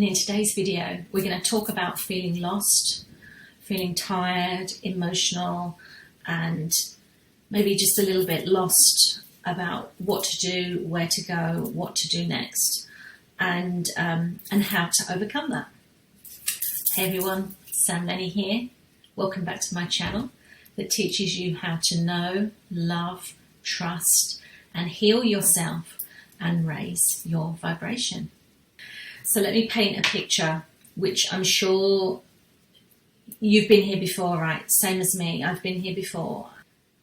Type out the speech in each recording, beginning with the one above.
And in today's video, we're going to talk about feeling lost, feeling tired, emotional, and maybe just a little bit lost about what to do, where to go, what to do next, and how to overcome that. Hey everyone, Sam Lenny here. Welcome back to my channel that teaches you how to know, love, trust, and heal yourself and raise your vibration. So let me paint a picture, which I'm sure you've been here before, right? Same as me, I've been here before.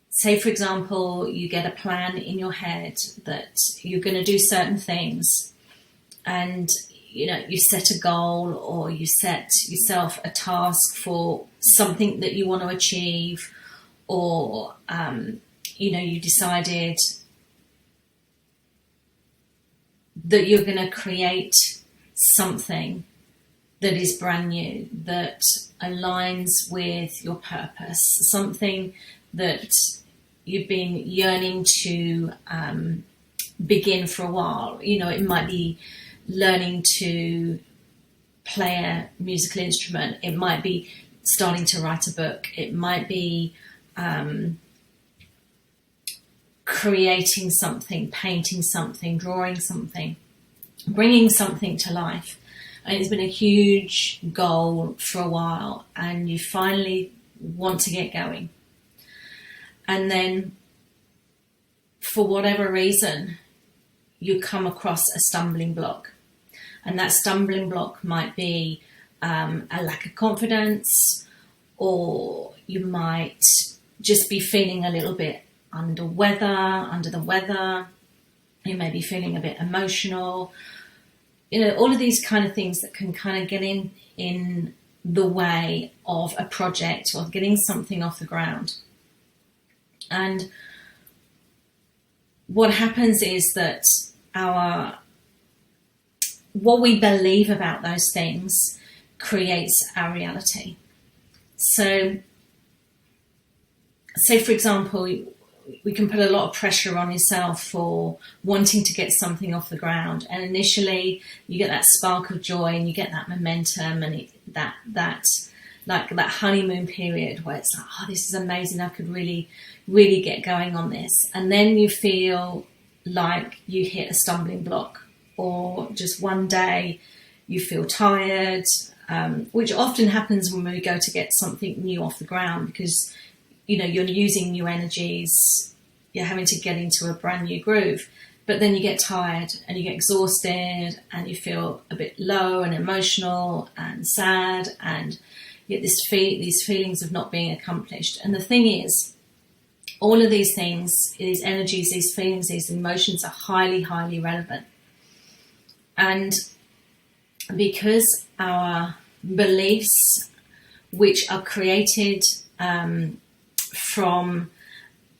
Say, for example, you get a plan in your head that you're going to do certain things, and you set a goal, or you set yourself a task for something that you want to achieve, or you decided that you're going to create something that is brand new, that aligns with your purpose, something that you've been yearning to begin for a while. It might be learning to play a musical instrument. It might be starting to write a book. It might be creating something, painting something, drawing something, bringing something to life. And it's been a huge goal for a while, and you finally want to get going. And then, for whatever reason, you come across a stumbling block. And that stumbling block might be a lack of confidence, or you might just be feeling a little bit under the weather. You may be feeling a bit emotional. All of these kind of things that can kind of get in the way of a project or getting something off the ground. And what happens is that what we believe about those things creates our reality. So, say for example, we can put a lot of pressure on yourself for wanting to get something off the ground, and initially you get that spark of joy and you get that momentum and that honeymoon period where it's like, oh, this is amazing, I could really get going on this. And then you feel like you hit a stumbling block, or just one day you feel tired, which often happens when we go to get something new off the ground, because you're using new energies, you're having to get into a brand new groove, but then you get tired and you get exhausted and you feel a bit low and emotional and sad, and you get these feelings of not being accomplished. And the thing is, all of these things, these energies, these feelings, these emotions are highly, highly relevant. And because our beliefs, which are created from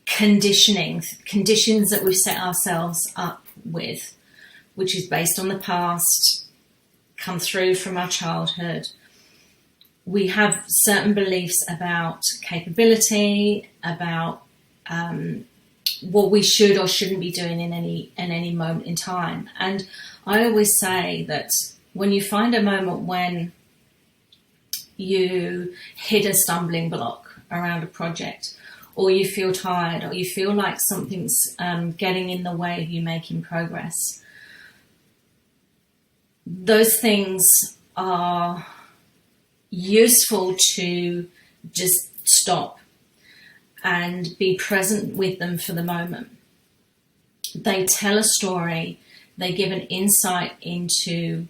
conditions that we've set ourselves up with, which is based on the past, come through from our childhood, we have certain beliefs about capability, about what we should or shouldn't be doing in any moment in time. And I always say that when you find a moment when you hit a stumbling block around a project, or you feel tired, or you feel like something's getting in the way of you making progress, those things are useful to just stop and be present with them for the moment. They tell a story, they give an insight into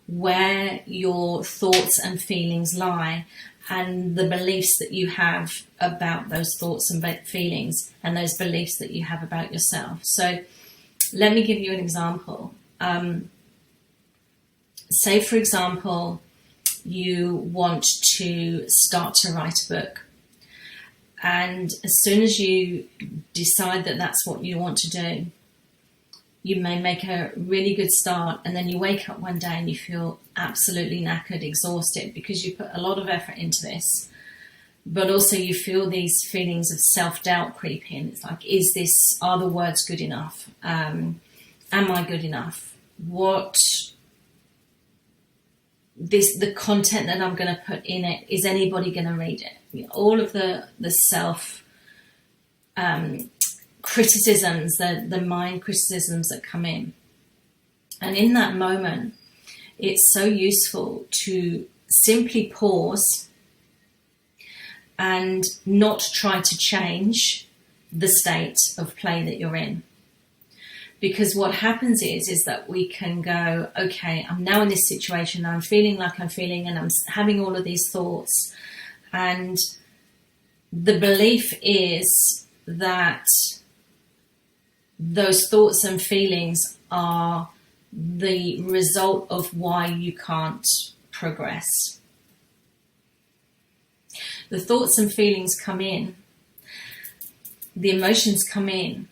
where your thoughts and feelings lie, and the beliefs that you have about those thoughts and feelings, and those beliefs that you have about yourself. So let me give you an example. Say, for example, you want to start to write a book. And as soon as you decide that that's what you want to do, you may make a really good start, and then you wake up one day and you feel absolutely knackered, exhausted, because you put a lot of effort into this. But also you feel these feelings of self-doubt creep in. It's like, are the words good enough? Am I good enough? What the content that I'm going to put in it, is anybody going to read it? All of the self criticisms, the mind criticisms that come in. And in that moment, it's so useful to simply pause and not try to change the state of play that you're in. Because what happens is that we can go, okay, I'm now in this situation, I'm feeling like I'm feeling, and I'm having all of these thoughts. And the belief is that those thoughts and feelings are the result of why you can't progress. The thoughts and feelings come in, the emotions come in,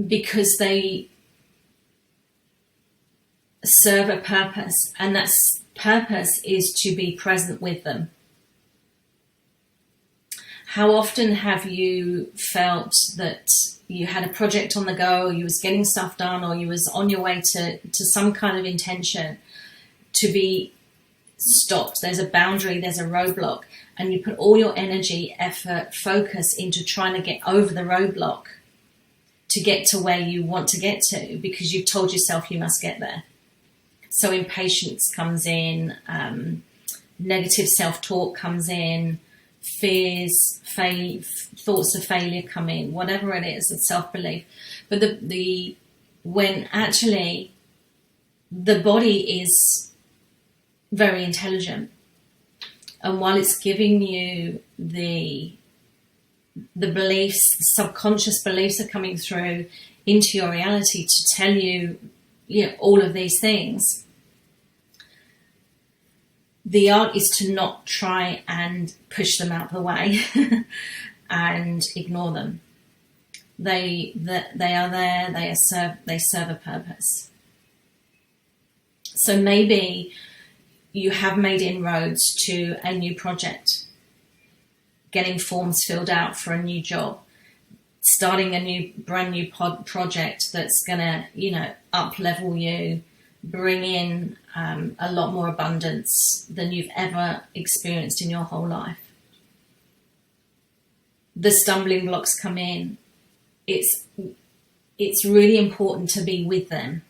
because they serve a purpose, and that purpose is to be present with them. How often have you felt that you had a project on the go, or you was getting stuff done, or you was on your way to some kind of intention to be stopped? There's a boundary, there's a roadblock, and you put all your energy, effort, focus into trying to get over the roadblock to get to where you want to get to, because you've told yourself you must get there. So impatience comes in, negative self-talk comes in, fears, thoughts of failure come in, whatever it is, it's self-belief. But when actually the body is very intelligent, and while it's giving you the beliefs, subconscious beliefs are coming through into your reality to tell you, all of these things. The art is to not try and push them out of the way and ignore them. They are there. They serve a purpose. So maybe you have made inroads to a new project, getting forms filled out for a new job, starting a brand new project that's going to, up level you, bring in a lot more abundance than you've ever experienced in your whole life. The stumbling blocks come in. It's really important to be with them.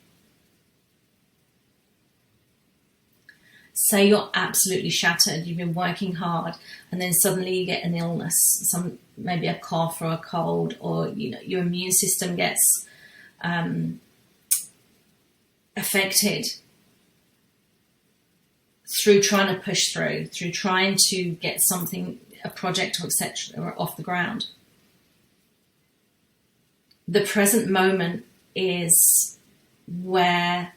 Say you're absolutely shattered, you've been working hard, and then suddenly you get an illness, maybe a cough or a cold, or your immune system gets affected through trying to push through trying to get a project or etc. off the ground. The present moment is where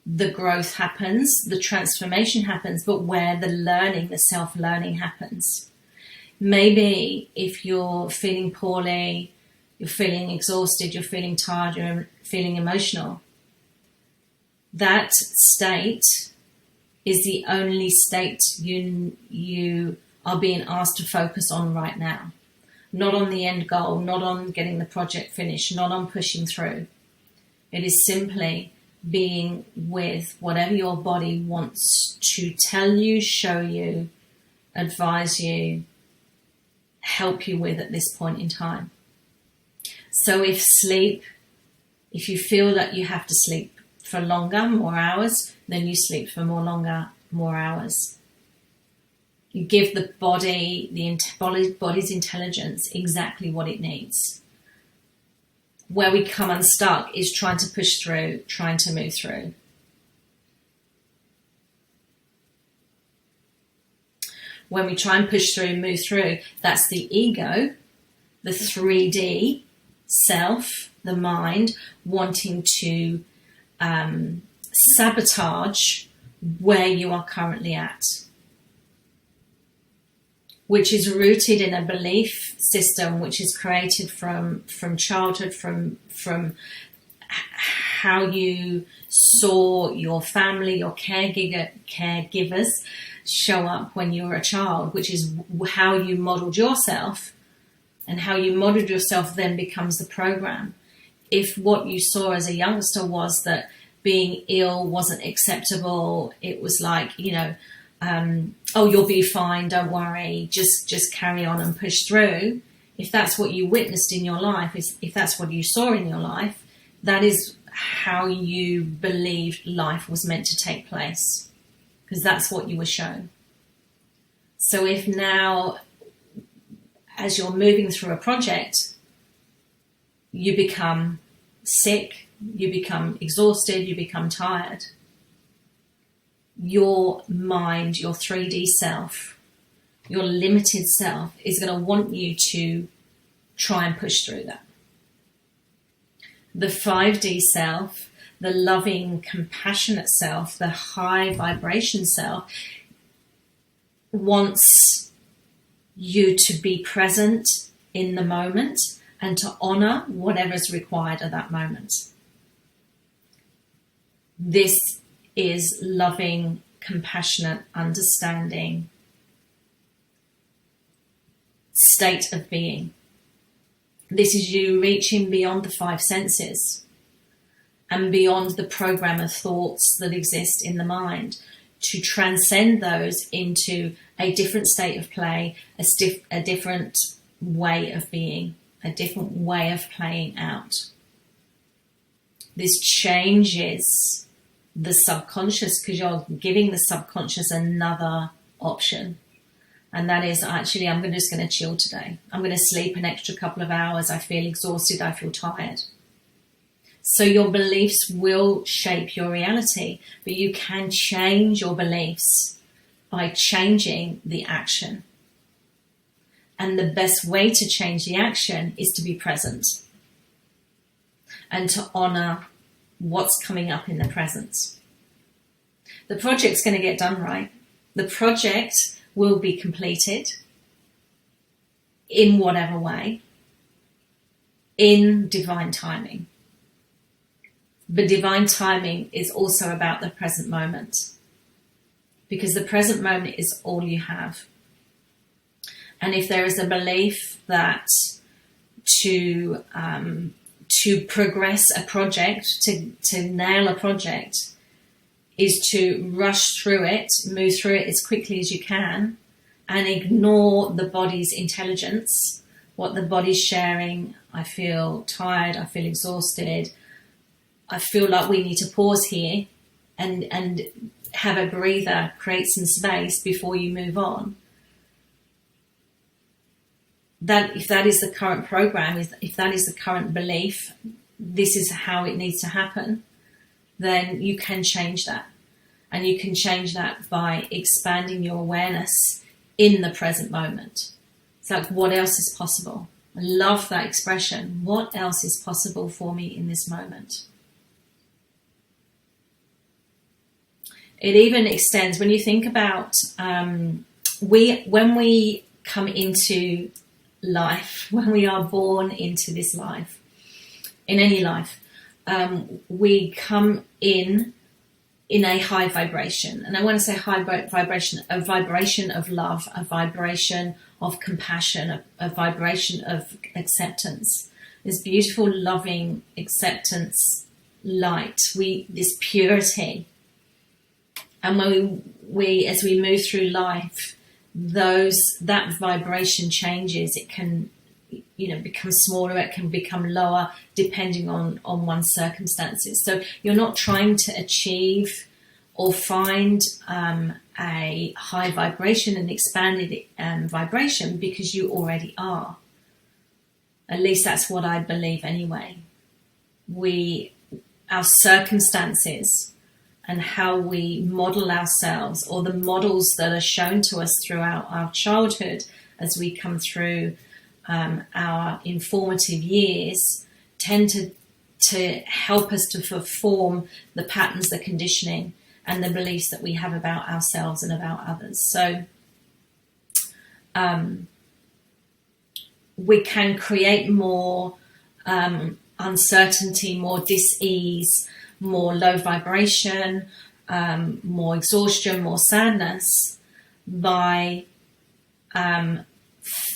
the growth happens, the transformation happens, but where the learning, the self-learning happens. Maybe if you're feeling poorly, you're feeling exhausted, you're feeling tired, you're feeling emotional, that state is the only state you are being asked to focus on right now. Not on the end goal, not on getting the project finished, not on pushing through. It is simply being with whatever your body wants to tell you, show you, advise you, help you with at this point in time. So if you feel that you have to sleep for longer, more hours, then you sleep for more hours. You give the body, body's intelligence exactly what it needs. Where we come unstuck is trying to push through, trying to move through. When we try and push through, move through, that's the ego, the 3D self, the mind, wanting to sabotage where you are currently at, which is rooted in a belief system which is created from childhood, from how you saw your family, your caregivers show up when you were a child, which is how you modeled yourself, and how you modeled yourself then becomes the program. If what you saw as a youngster was that being ill wasn't acceptable. It was like, oh, you'll be fine, don't worry, just carry on and push through. If that's what you witnessed in your life, if that's what you saw in your life, that is how you believed life was meant to take place, because that's what you were shown. So if now, as you're moving through a project, you become sick, you become exhausted, you become tired, your mind, your 3D self, your limited self is going to want you to try and push through that. The 5D self, the loving, compassionate self, the high vibration self, wants you to be present in the moment and to honor whatever's required at that moment. This is loving, compassionate, understanding state of being. This is you reaching beyond the 5 senses and beyond the program of thoughts that exist in the mind, to transcend those into a different state of play, a different way of being, a different way of playing out. This changes the subconscious, because you're giving the subconscious another option. And that is, actually, I'm just going to chill today. I'm going to sleep an extra couple of hours. I feel exhausted. I feel tired. So your beliefs will shape your reality, but you can change your beliefs by changing the action. And the best way to change the action is to be present and to honor what's coming up in the present. The project's going to get done right. The project will be completed in whatever way, in divine timing. But divine timing is also about the present moment, because the present moment is all you have. And if there is a belief that to progress a project, to nail a project, is to rush through it, move through it as quickly as you can, and ignore the body's intelligence, what the body's sharing. I feel tired, I feel exhausted, I feel like we need to pause here and have a breather, create some space before you move on. That if that is the current program, if that is the current belief, this is how it needs to happen, then you can change that. And you can change that by expanding your awareness in the present moment. It's like, what else is possible? I love that expression. What else is possible for me in this moment? It even extends, when you think about, when we come into life, when we are born into this life, in any life, we come in a high vibration. And I want to say high vibration, a vibration of love, a vibration of compassion, a vibration of acceptance. This beautiful, loving acceptance light, this purity. And when we as we move through life, that vibration changes. It can, become smaller, it can become lower, depending on one's circumstances. So you're not trying to achieve or find a high vibration, an expanded vibration, because you already are. At least that's what I believe anyway. Our circumstances and how we model ourselves, or the models that are shown to us throughout our childhood as we come through our informative years, tend to help us to form the patterns, the conditioning, and the beliefs that we have about ourselves and about others. So we can create more uncertainty, more dis-ease, more low vibration, more exhaustion, more sadness by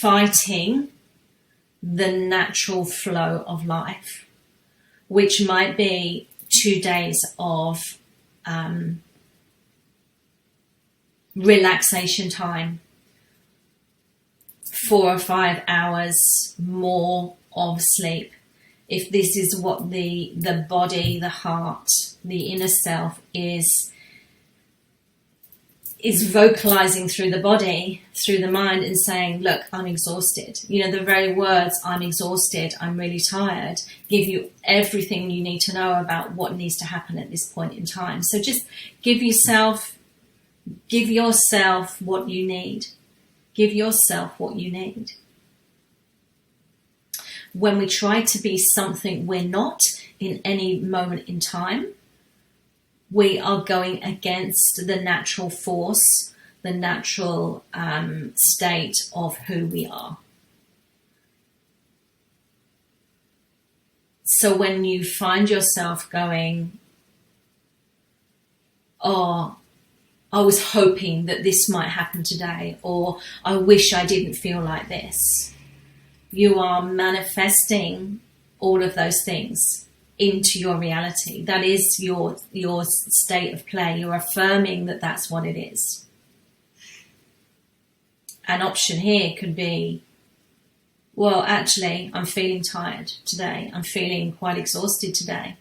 fighting the natural flow of life, which might be 2 days of relaxation time, 4 or 5 hours more of sleep. If this is what the body, the heart, the inner self is vocalizing through the body, through the mind, and saying, look, I'm exhausted. You know, the very words, I'm exhausted, I'm really tired, give you everything you need to know about what needs to happen at this point in time. So just give yourself what you need. Give yourself what you need. When we try to be something we're not in any moment in time, we are going against the natural force, the natural state of who we are. So when you find yourself going, oh, I was hoping that this might happen today, or I wish I didn't feel like this, you are manifesting all of those things into your reality. That is your state of play. You're affirming that that's what it is. An option here could be, well, actually, I'm feeling tired today. I'm feeling quite exhausted today.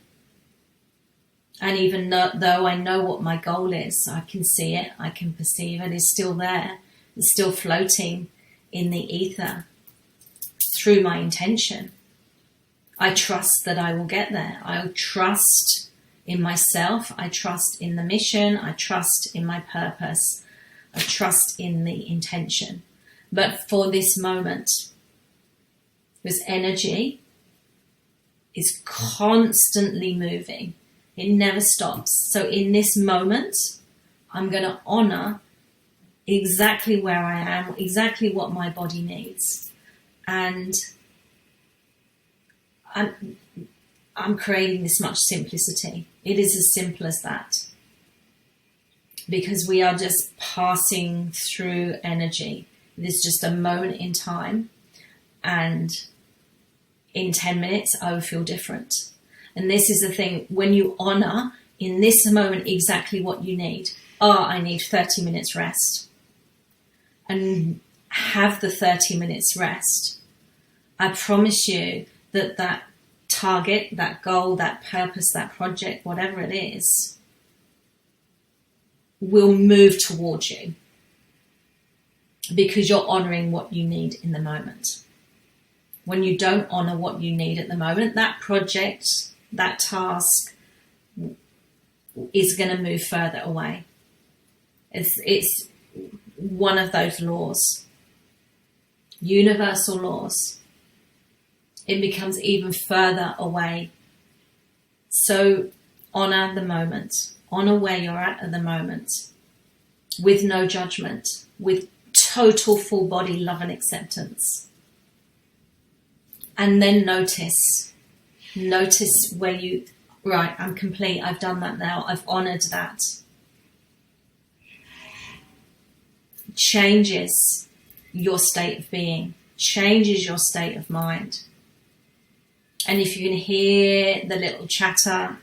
And even though I know what my goal is, I can see it, I can perceive it, it's still there. It's still floating in the ether through my intention. I trust that I will get there. I trust in myself. I trust in the mission. I trust in my purpose. I trust in the intention. But for this moment, this energy is constantly moving. It never stops. So in this moment, I'm going to honor exactly where I am, exactly what my body needs. And I'm creating this much simplicity. It is as simple as that. Because we are just passing through energy. It is just a moment in time. And in 10 minutes, I will feel different. And this is the thing, when you honor in this moment exactly what you need. Oh, I need 30 minutes rest. And have the 30 minutes rest. I promise you that target, that goal, that purpose, that project, whatever it is, will move towards you. Because you're honoring what you need in the moment. When you don't honor what you need at the moment, that project, that task is going to move further away. It's one of those laws, universal laws. It becomes even further away. So honor the moment, honor where you're at the moment, with no judgment, with total full body love and acceptance. And then notice where you, right, I'm complete, I've done that now, I've honored that. Changes your state of being, changes your state of mind. And if you can hear the little chatter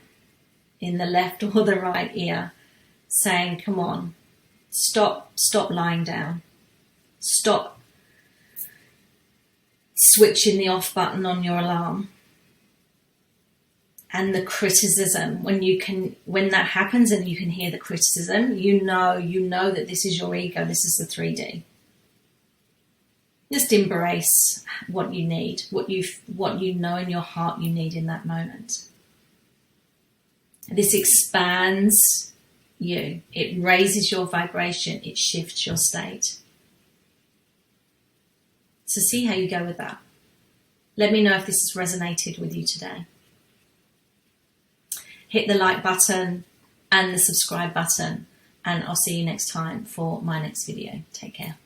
in the left or the right ear saying, come on, stop lying down, stop switching the off button on your alarm. And the criticism, when that happens and you can hear the criticism, you know that this is your ego, this is the 3D. Just embrace what you need, what you know in your heart you need in that moment. This expands you. It raises your vibration. It shifts your state. So see how you go with that. Let me know if this has resonated with you today. Hit the like button and the subscribe button, and I'll see you next time for my next video. Take care.